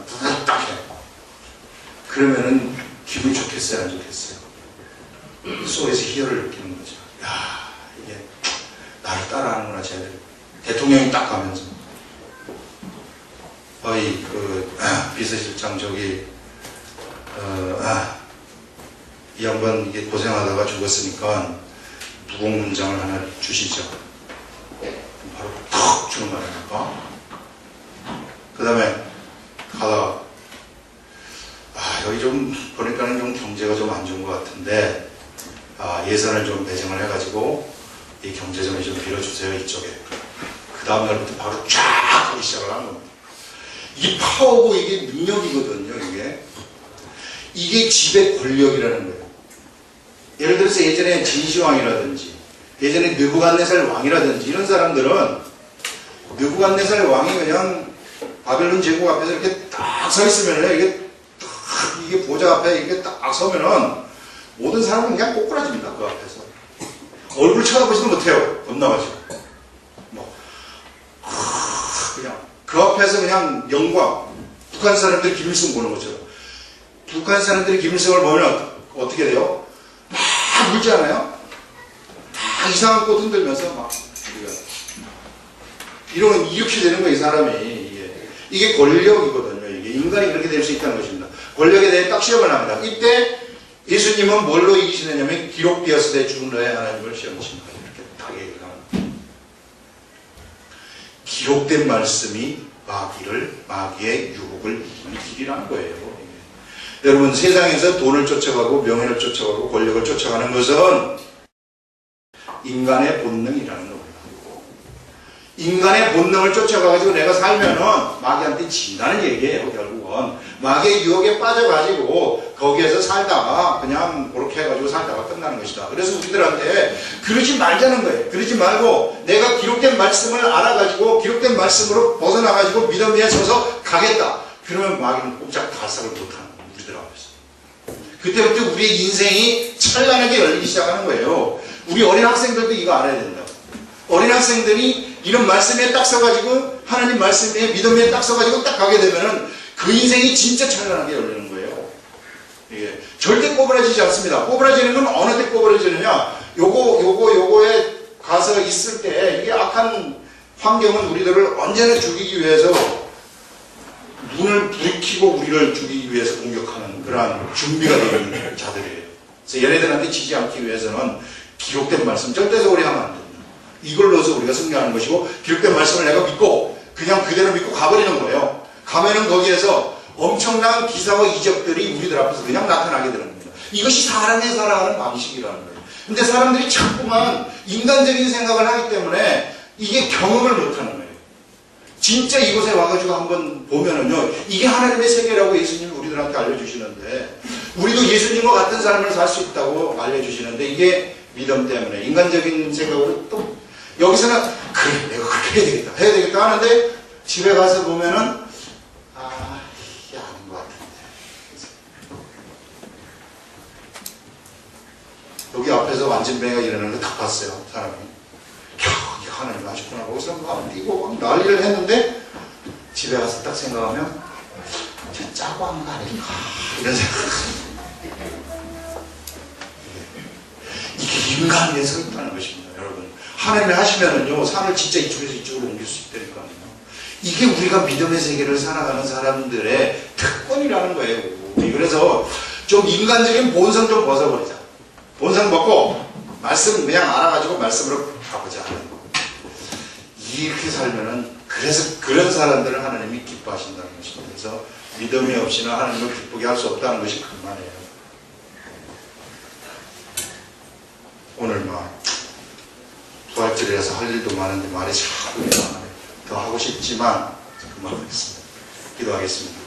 탁 해. 그러면은 기분 좋겠어요? 안 좋겠어요? 속에서 희열을 느끼는 거죠. 야, 이게 나를 따라하는구나, 쟤들. 대통령이 딱 가면서. 비서실장 저기, 이 양반 이게 고생하다가 죽었으니까 무공문장을 하나 주시죠. 바로 탁 주는 거 아닙니까? 그 다음에 가다가 여기 좀 보니까는 좀 경제가 좀 안 좋은 것 같은데 예산을 좀 배정을 해가지고 이 경제점을 좀 빌어주세요 이쪽에. 그 다음 날부터 바로 쫙 하기 시작을 하는 겁니다. 이게 파워고 이게 능력이거든요. 이게 지배 권력이라는 거예요. 예를 들어서 예전에 진시황이라든지 예전에 느부갓네살 왕이라든지 이런 사람들은 느부갓네살 왕이 그냥 바벨론 제국 앞에서 이렇게 딱 서 있으면 이게 보좌 앞에 이렇게 딱 서면은 모든 사람은 그냥 꼬꾸라집니다. 그 앞에서. 얼굴 쳐다보지도 못해요. 겁나가지고. 그냥. 그 앞에서 그냥 영광. 북한 사람들 김일성 보는 것처럼. 북한 사람들이 김일성을 보면 어떻게 돼요? 막 울지 않아요? 다 이상한 꽃 흔들면서 막 이러면 이렇게 되는 거예요, 이 사람이. 이게 권력이거든요. 이게 인간이 그렇게 될 수 있다는 것입니다. 권력에 대해 딱 시험을 합니다. 이때 예수님은 뭘로 이기시느냐면 기록되었을 때 죽은 너의 하나님을 시험하신다. 이렇게 딱 얘기를 합니다. 기록된 말씀이 마귀의 유혹을 이기는 길이라는 거예요. 여러분, 세상에서 돈을 쫓아가고 명예를 쫓아가고 권력을 쫓아가는 것은 인간의 본능이라는 겁니다. 인간의 본능을 쫓아가가지고 내가 살면은 마귀한테 진다는 얘기예요, 결국은. 마귀의 유혹에 빠져가지고 거기에서 살다가 그냥 그렇게 해가지고 살다가 끝나는 것이다. 그래서 우리들한테 그러지 말자는 거예요. 그러지 말고 내가 기록된 말씀을 알아가지고 기록된 말씀으로 벗어나가지고 믿음 위에 서서 가겠다. 그러면 마귀는 꼼짝 달싹을 못하는 거예요, 우리들 앞에서. 그때부터 우리의 인생이 찬란하게 열리기 시작하는 거예요. 우리 어린 학생들도 이거 알아야 된다. 어린 학생들이 이런 말씀에 딱 서가지고 하나님 말씀에 믿음에 딱 서가지고 딱 가게 되면은 그 인생이 진짜 찬란하게 열리는 거예요. 예. 절대 꼬부라지지 않습니다. 꼬부라지는 건 어느 때 꼬부라지느냐? 요거에 가서 있을 때 이게 악한 환경은 우리들을 언제나 죽이기 위해서 눈을 부리키고 우리를 죽이기 위해서 공격하는 그러한 준비가 되는 자들이에요. 그래서 얘네들한테 지지 않기 위해서는 기록된 말씀 절대적으로 하면 안 됩니다. 이걸로서 우리가 승리하는 것이고 기록된 말씀을 내가 믿고 그냥 그대로 믿고 가버리는 거예요. 가면은 거기에서 엄청난 기사와 이적들이 우리들 앞에서 그냥 나타나게 되는 겁니다. 이것이 사람의 살아가는 방식이라는 거예요. 근데 사람들이 자꾸만 인간적인 생각을 하기 때문에 이게 경험을 못하는 거예요. 진짜 이곳에 와가지고 한번 보면은요, 이게 하나님의 세계라고 예수님이 우리들한테 알려주시는데, 우리도 예수님과 같은 삶을 살 수 있다고 알려주시는데, 이게 믿음 때문에 인간적인 생각으로 또 여기서는 그래 내가 그렇게 해야 되겠다 하는데 집에 가서 보면은 이게 아닌 것 같은데 여기 앞에서 완전뱅이가 일어나는 거 다 봤어요. 사람이 이게 하나님 하셨구나. 거기서 막 뛰고 막 난리를 했는데 집에 가서 딱 생각하면 저 짜고 한 거 아닌가 이런 생각. 이게 인간의 서 있다는 것입니다, 여러분. 하나님이 하시면은요, 산을 진짜 이쪽에서 이쪽으로 옮길 수 있다니까요. 이게 우리가 믿음의 세계를 살아가는 사람들의 특권이라는 거예요. 그래서 좀 인간적인 본성 좀 벗어버리자. 본성 벗고, 말씀 그냥 알아가지고 말씀으로 가보자. 이렇게 살면은, 그래서 그런 사람들을 하나님이 기뻐하신다는 것입니다. 그래서 믿음이 없이는 하나님을 기쁘게 할 수 없다는 것이 그 말이에요. 오늘 부활절이라서 할 일도 많은데 말이 자꾸 더 하고 싶지만 그만하겠습니다. 기도하겠습니다.